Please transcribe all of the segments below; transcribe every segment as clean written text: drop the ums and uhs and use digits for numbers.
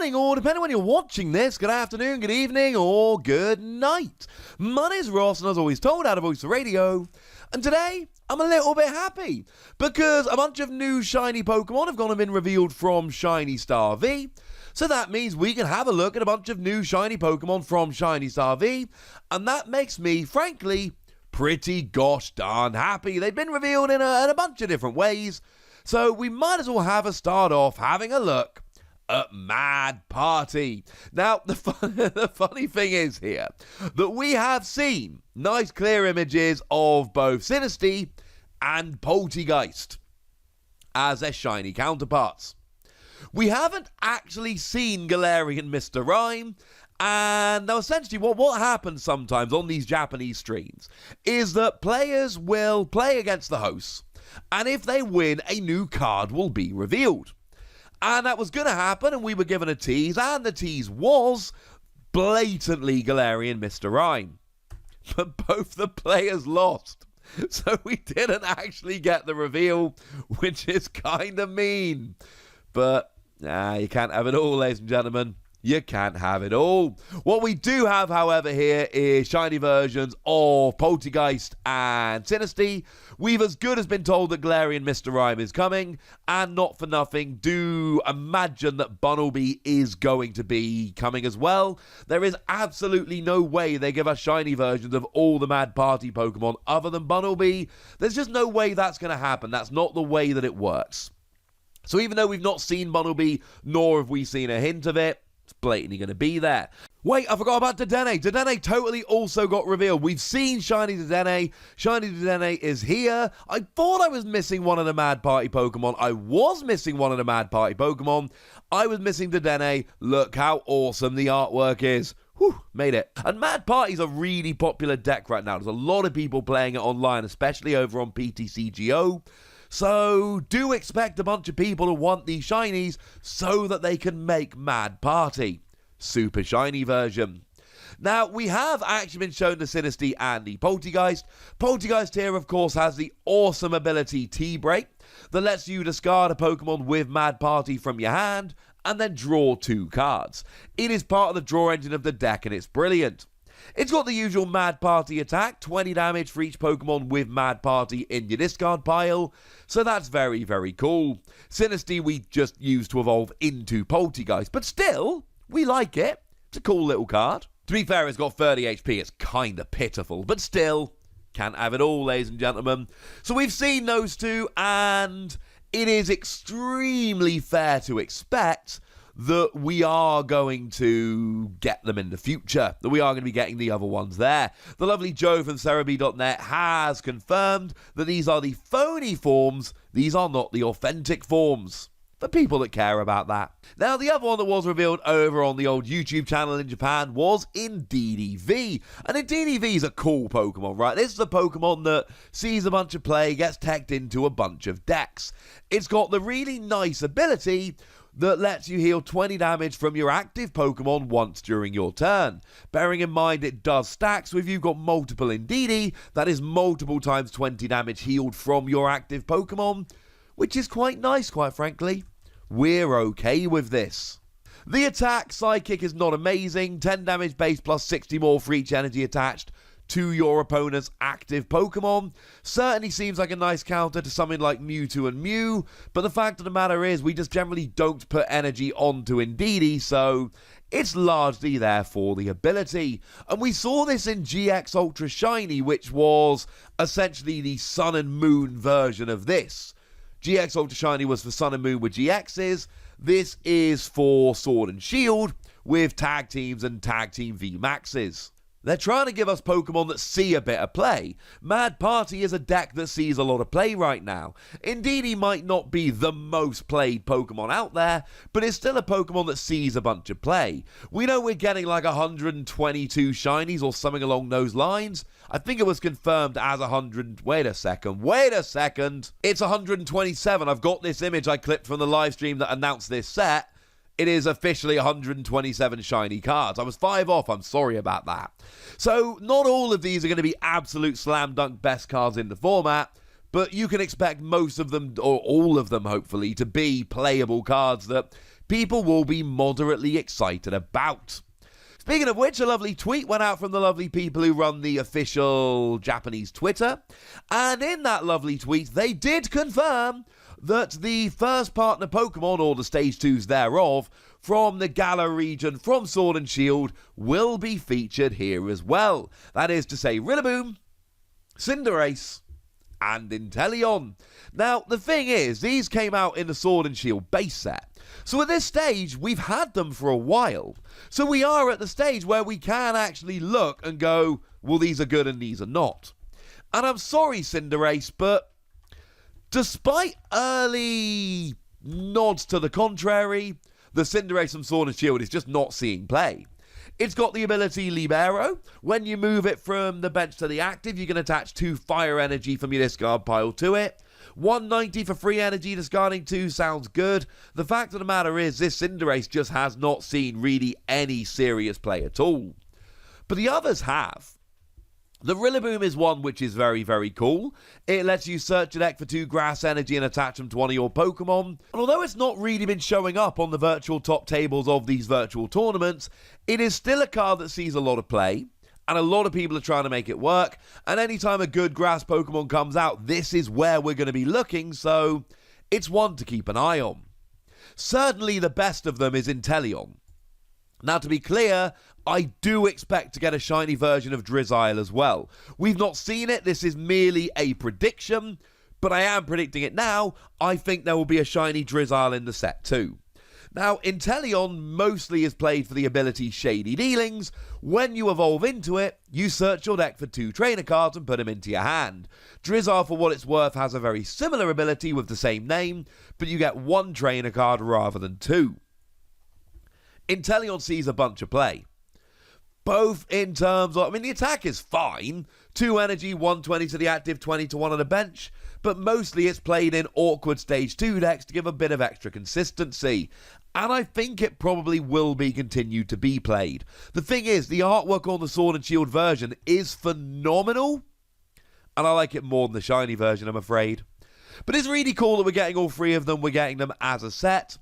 morning, or depending on when you're watching this, good afternoon, good evening, or good night. My name's Ross, and as always told, out of Voice of Radio, and today I'm a little bit happy because a bunch of new shiny Pokemon have gone and been revealed from Shiny Star V. So that means we can have a look at a bunch of new shiny Pokemon from Shiny Star V, and that makes me, frankly, pretty gosh darn happy. They've been revealed in a bunch of different ways, so we might as well have a start off having a look at Mad Party. Now, the funny thing is here that we have seen nice clear images of both Sirfetch'd and Poltegeist as their shiny counterparts. We haven't actually seen Galarian Mr. Rime, and now essentially what happens sometimes on these Japanese streams is that players will play against the hosts, and if they win, a new card will be revealed. And that was going to happen, and we were given a tease, and the tease was blatantly Galarian Mr. Rime. But both the players lost, so we didn't actually get the reveal, which is kind of mean. But you can't have it all, ladies and gentlemen. You can't have it all. What we do have, however, here is shiny versions of Poltegeist and Sirfetch'd. We've as good as been told that Galarian Mr. Rime is coming, and not for nothing, do imagine that Bunnelby is going to be coming as well. There is absolutely no way they give us shiny versions of all the Mad Party Pokemon other than Bunnelby. There's just no way that's going to happen. That's not the way that it works. So even though we've not seen Bunnelby, nor have we seen a hint of it, it's blatantly going to be there. Wait, I forgot about Dedenne. Dedenne totally also got revealed. We've seen Shiny Dedenne. Shiny Dedenne is here. I thought I was missing one of the Mad Party Pokemon. I was missing one of the Mad Party Pokemon. I was missing Dedenne. Look how awesome the artwork is. Whew, made it. And Mad Party's a really popular deck right now. There's a lot of people playing it online, especially over on PTCGO. So do expect a bunch of people to want these shinies so that they can make Mad Party. Super shiny version. Now, we have actually been shown the Sirfetch'd and the Poltegeist. Poltegeist here, of course, has the awesome ability T-Break that lets you discard a Pokemon with Mad Party from your hand and then draw 2 cards. It is part of the draw engine of the deck, and it's brilliant. It's got the usual Mad Party attack, 20 damage for each Pokemon with Mad Party in your discard pile, so that's very, very cool. Sirfetch'd we just used to evolve into Poltegeist, but still, we like it. It's a cool little card. To be fair, it's got 30 HP, it's kinda pitiful, but still, can't have it all, ladies and gentlemen. So we've seen those two, and it is extremely fair to expect that we are going to get them in the future, that we are going to be getting the other ones there. The lovely Joe from Cerebi.net has confirmed that these are the phony forms, these are not the authentic forms. For people that care about that. Now, the other one that was revealed over on the old YouTube channel in Japan was Indeedee V. And Indeedee V is a cool Pokemon, right? This is a Pokemon that sees a bunch of play, gets teched into a bunch of decks. It's got the really nice ability that lets you heal 20 damage from your active Pokemon once during your turn. Bearing in mind it does stack, so if you've got multiple Indeedee, that is multiple times 20 damage healed from your active Pokemon, which is quite nice, quite frankly. We're okay with this. The attack Psychic is not amazing, 10 damage base plus 60 more for each energy attached to your opponent's active Pokemon. Certainly seems like a nice counter to something like Mewtwo and Mew, but the fact of the matter is we just generally don't put energy onto Indeedee, so it's largely there for the ability. And we saw this in GX Ultra Shiny, which was essentially the Sun and Moon version of this. GX Ultra Shiny was for Sun and Moon with GXs. This is for Sword and Shield with Tag Teams and Tag Team VMAXs. They're trying to give us Pokemon that see a bit of play. Mad Party is a deck that sees a lot of play right now. Indeed, he might not be the most played Pokemon out there, but it's still a Pokemon that sees a bunch of play. We know we're getting like 122 shinies or something along those lines. I think it was confirmed as 100... Wait a second. It's 127. I've got this image I clipped from the live stream that announced this set. It is officially 127 shiny cards. I was 5 off. I'm sorry about that. So, not all of these are going to be absolute slam dunk best cards in the format, but you can expect most of them, or all of them hopefully, to be playable cards that people will be moderately excited about. Speaking of which, a lovely tweet went out from the lovely people who run the official Japanese Twitter, and in that lovely tweet, they did confirm that the first partner Pokemon, or the Stage 2s thereof, from the Galar region from Sword and Shield will be featured here as well. That is to say, Rillaboom, Cinderace, and Inteleon. Now, the thing is, these came out in the Sword and Shield base set. So at this stage, we've had them for a while. So we are at the stage where we can actually look and go, well, these are good and these are not. And I'm sorry, Cinderace, but despite early nods to the contrary, the Cinderace from Sword and Shield is just not seeing play. It's got the ability Libero. When you move it from the bench to the active, you can attach 2 fire energy from your discard pile to it. 190 for free energy, discarding 2 sounds good. The fact of the matter is, this Cinderace just has not seen really any serious play at all. But the others have. The Rillaboom is one which is very, very cool. It lets you search a deck for 2 grass energy and attach them to one of your Pokemon. And although it's not really been showing up on the virtual top tables of these virtual tournaments, it is still a card that sees a lot of play. And a lot of people are trying to make it work. And anytime a good grass Pokemon comes out, this is where we're going to be looking. So it's one to keep an eye on. Certainly the best of them is Inteleon. Now, to be clear, I do expect to get a shiny version of Drizzile as well. We've not seen it. This is merely a prediction. But I am predicting it now. I think there will be a shiny Drizzile in the set too. Now, Inteleon mostly is played for the ability Shady Dealings. When you evolve into it, you search your deck for 2 trainer cards and put them into your hand. Drizzile, for what it's worth, has a very similar ability with the same name, but you get 1 trainer card rather than 2. Inteleon sees a bunch of play. Both in terms of, the attack is fine. 2 energy, 120 to the active, 20 to 1 on the bench. But mostly it's played in awkward Stage 2 decks to give a bit of extra consistency. And I think it probably will be continued to be played. The thing is, the artwork on the Sword and Shield version is phenomenal. And I like it more than the shiny version, I'm afraid. But it's really cool that we're getting all 3 of them. We're getting them as a set.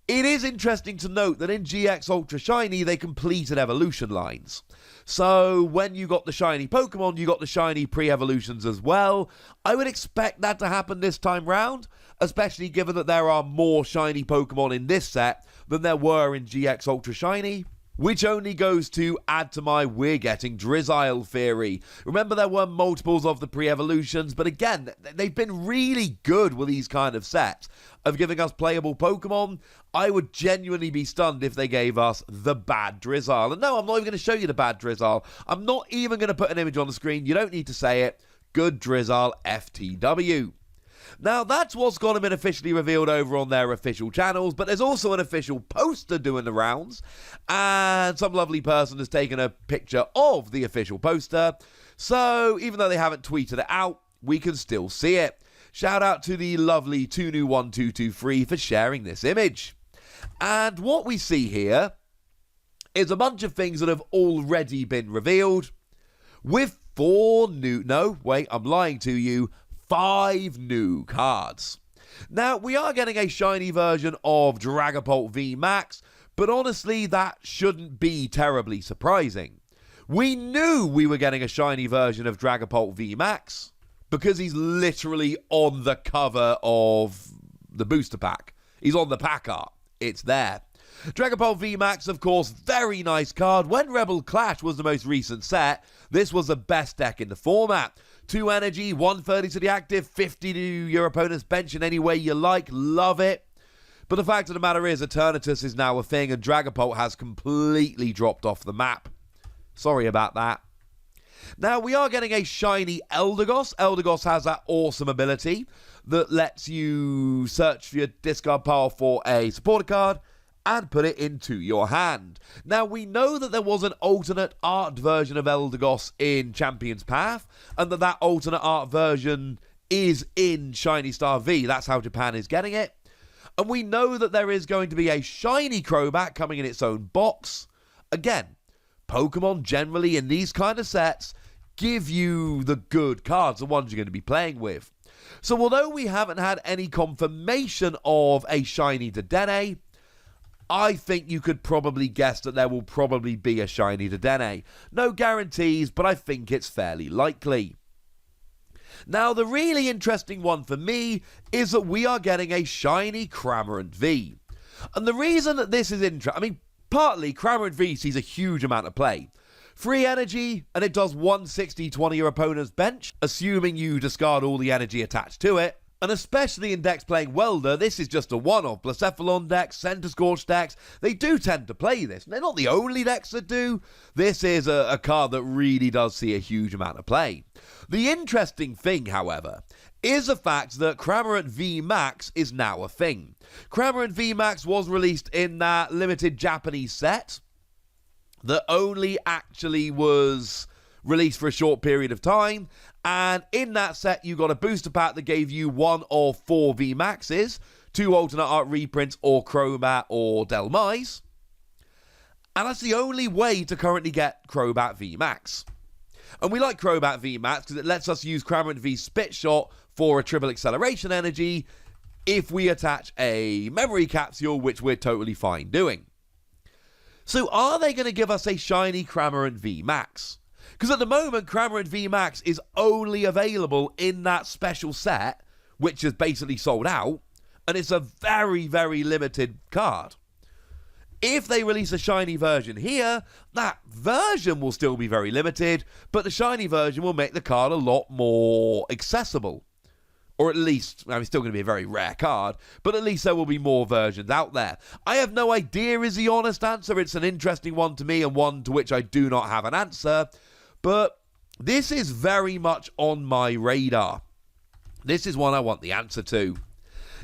It is interesting to note that in GX Ultra Shiny, they completed evolution lines. So when you got the shiny Pokemon, you got the shiny pre-evolutions as well. I would expect that to happen this time round, especially given that there are more shiny Pokemon in this set than there were in GX Ultra Shiny. Which only goes to add to my we're getting Drizzile theory. Remember, there were multiples of the pre-evolutions, but again, they've been really good with these kind of sets of giving us playable Pokemon. I would genuinely be stunned if they gave us the bad Drizzile. And no, I'm not even going to show you the bad Drizzile. I'm not even going to put an image on the screen. You don't need to say it. Good Drizzile FTW. Now, that's what's going to been officially revealed over on their official channels, but there's also an official poster doing the rounds, and some lovely person has taken a picture of the official poster, so even though they haven't tweeted it out, we can still see it. Shout out to the lovely 2new1223 for sharing this image. And what we see here is a bunch of things that have already been revealed, with 4 new... No, wait, I'm lying to you. 5 new cards. Now, we are getting a shiny version of Dragapult V Max, but honestly, that shouldn't be terribly surprising. We knew we were getting a shiny version of Dragapult V Max because he's literally on the cover of the booster pack. He's on the pack art. It's there. Dragapult V Max, of course, very nice card. When Rebel Clash was the most recent set, this was the best deck in the format. 2 energy, 130 to the active, 50 to your opponent's bench in any way you like. Love it. But the fact of the matter is, Eternatus is now a thing, and Dragapult has completely dropped off the map. Sorry about that. Now, we are getting a shiny Eldegoss. Eldegoss has that awesome ability that lets you search for your discard pile for a supporter card and put it into your hand. Now, we know that there was an alternate art version of Eldegoss in Champion's Path, and that alternate art version is in Shiny Star V. That's how Japan is getting it. And we know that there is going to be a shiny Crobat coming in its own box. Again, Pokemon generally in these kind of sets give you the good cards, the ones you're going to be playing with. So although we haven't had any confirmation of a shiny Dedenne, I think you could probably guess that there will probably be a shiny Dedenne. No guarantees, but I think it's fairly likely. Now, the really interesting one for me is that we are getting a shiny Cramorant V. And the reason that this is interesting, partly Cramorant V sees a huge amount of play. Free energy, and it does 160 to one of your opponent's bench, assuming you discard all the energy attached to it. And especially in decks playing Welder, this is just a one-off. Blacephalon decks, Centiskorch decks, they do tend to play this. They're not the only decks that do. This is a card that really does see a huge amount of play. The interesting thing, however, is the fact that Cramorant V Max is now a thing. Cramorant V Max was released in that limited Japanese set that only actually was released for a short period of time, and in that set you got a booster pack that gave you one of 4 V Maxes, 2 alternate art reprints or Crobat or Delmise, and that's the only way to currently get Crobat V Max. And we like Crobat V Max because it lets us use Cramorant V Spit Shot for a triple acceleration energy if we attach a memory capsule, which we're totally fine doing. So are they going to give us a shiny Cramorant V Max? Because at the moment, Cramorant V Max is only available in that special set, which is basically sold out, and it's a very, very limited card. If they release a shiny version here, that version will still be very limited, but the shiny version will make the card a lot more accessible. Or at least, it's still going to be a very rare card, but at least there will be more versions out there. I have no idea is the honest answer. It's an interesting one to me and one to which I do not have an answer. But this is very much on my radar. This is one I want the answer to.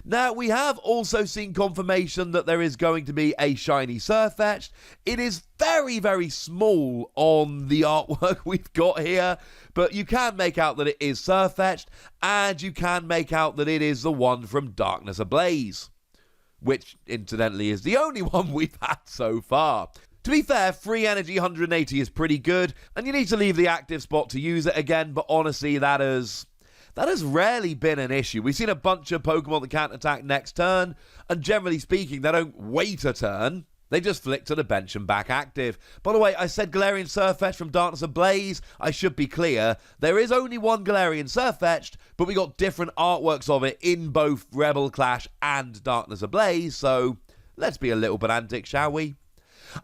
Now, we have also seen confirmation that there is going to be a shiny Sirfetch'd. It is very, very small on the artwork we've got here, but you can make out that it is Sirfetch'd, and you can make out that it is the one from Darkness Ablaze, which, incidentally, is the only one we've had so far. To be fair, free energy 180 is pretty good, and you need to leave the active spot to use it again, but honestly, that has rarely been an issue. We've seen a bunch of Pokemon that can't attack next turn, and generally speaking, they don't wait a turn. They just flick to the bench and back active. By the way, I said Galarian Sirfetch'd from Darkness Ablaze. I should be clear. There is only one Galarian Sirfetch'd, but we got different artworks of it in both Rebel Clash and Darkness Ablaze, so let's be a little pedantic, shall we?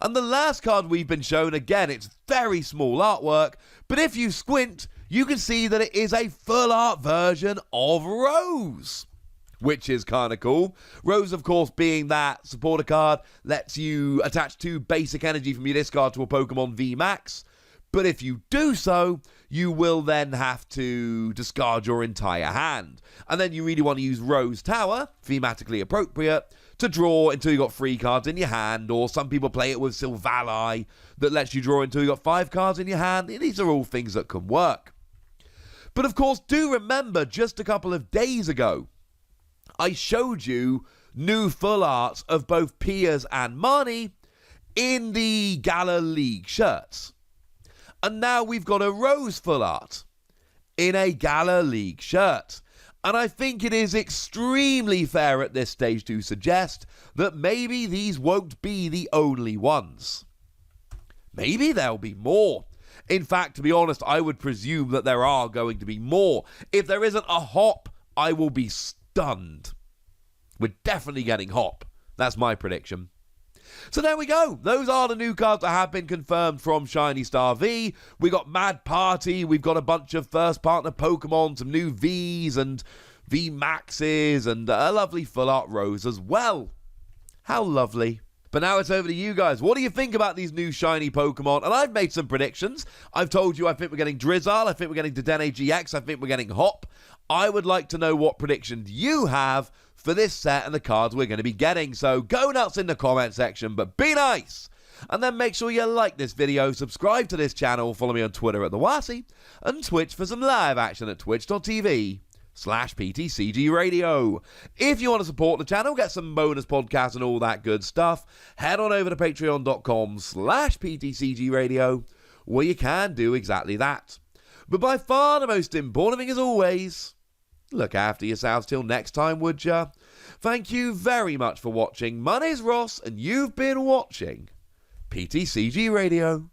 And the last card we've been shown, again, it's very small artwork, but if you squint, you can see that it is a full art version of Rose, which is kind of cool. Rose, of course, being that supporter card, lets you attach 2 basic energy from your discard to a Pokemon V Max. But if you do so, you will then have to discard your entire hand. And then you really want to use Rose Tower, thematically appropriate, to draw until you got 3 cards in your hand, or some people play it with Silvally that lets you draw until you got 5 cards in your hand. These are all things that can work. But of course, do remember, just a couple of days ago, I showed you new full arts of both Piers and Marnie in the Gala League shirts. And now we've got a Rose full art in a Gala League shirt. And I think it is extremely fair at this stage to suggest that maybe these won't be the only ones. Maybe there'll be more. In fact, to be honest, I would presume that there are going to be more. If there isn't a Hop, I will be stunned. We're definitely getting Hop. That's my prediction. So there we go. Those are the new cards that have been confirmed from Shiny Star V. We got Mad Party. We've got a bunch of first partner Pokemon, some new Vs and V Maxes, and a lovely full art Rose as well. How lovely. But now it's over to you guys. What do you think about these new shiny Pokemon? And I've made some predictions. I've told you I think we're getting Drizzile. I think we're getting Dedenne GX. I think we're getting Hop. I would like to know what predictions you have for this set and the cards we're going to be getting. So go nuts in the comment section, but be nice. And then make sure you like this video, subscribe to this channel, follow me on Twitter at TheWassy, and Twitch for some live action at twitch.tv/PTCGRadio. If you want to support the channel, get some bonus podcasts and all that good stuff, head on over to patreon.com/PTCGRadio, where you can do exactly that. But by far the most important thing, as always, look after yourselves till next time, would ya? Thank you very much for watching. My name's Ross, and you've been watching PTCG Radio.